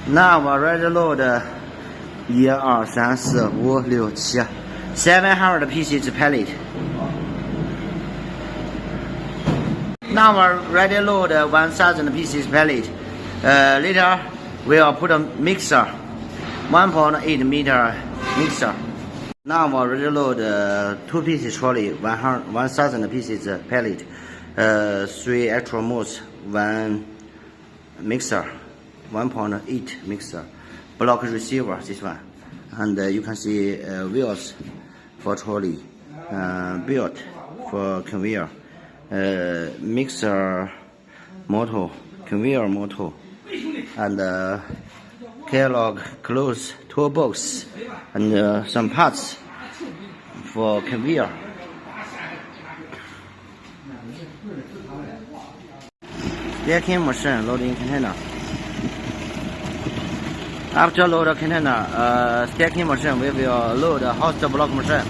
Now ready load 1、2、3、4、5、6、7 700 pieces pallet. Now ready load 1000 pieces pallet. Later we'll put a mixer, 1.8 meter mixer. Now ready load 2 pieces trolley, 1000 pieces pallet, 3 extra modes, 1 mixer, 1.8 mixer, block receiver, this one, and you can see wheels for trolley, belt for conveyor, mixer motor, conveyor motor, and catalog close toolbox, and some parts for conveyor. Stacking machine loading container. After load container, stacking machine we will load host block machine.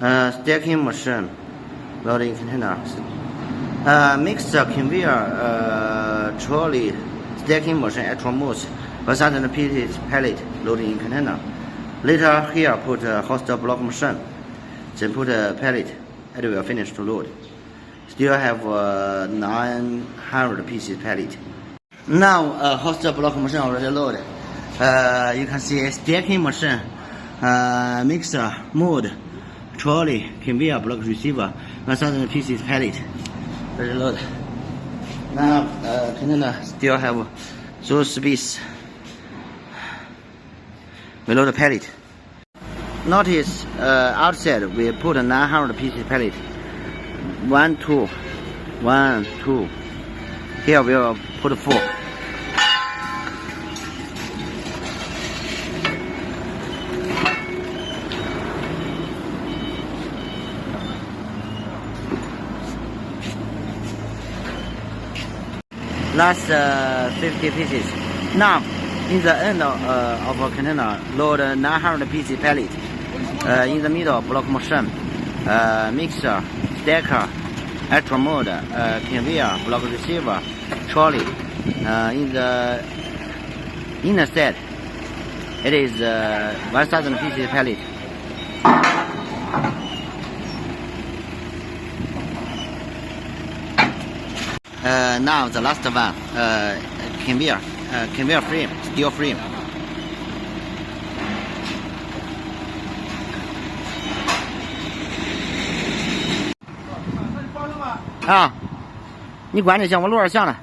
Stacking machine loading container. Mixer conveyor trolley stacking machine extra modes 1000 pieces pallet loading container. Later here put host block machine. Then put pallet. It will finish to load. Still have 900 pieces pallet. Now host block machine already loaded. You can see stacking machine, mixer, mold, trolley, conveyor, block receiver, 1000 pieces pallet. Ready load. Now container still have so space. We load the pallet. Notice outside we put 900 pieces pallet. 1, 2, 1, 2. Here we will put 4. Last 50 pieces. Now, in the end of a container, load 900 pieces pallet. In the middle, block machine, mixer, stacker, extra mode, conveyor, block receiver, trolley. In the inner side, it is 1000 pieces pallet. Now the last one, conveyor frame, steel frame. 啊，你关这像我录着像了。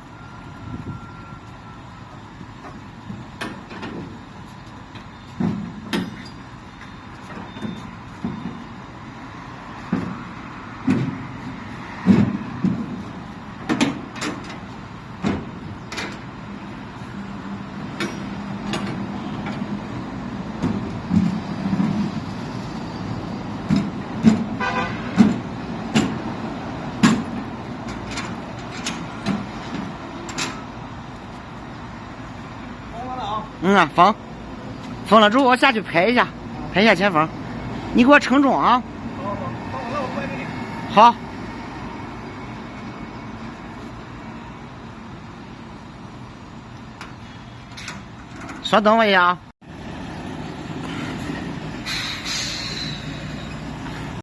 封了之后我下去拍一下前锋，你给我称重啊。好。稍等我一下啊。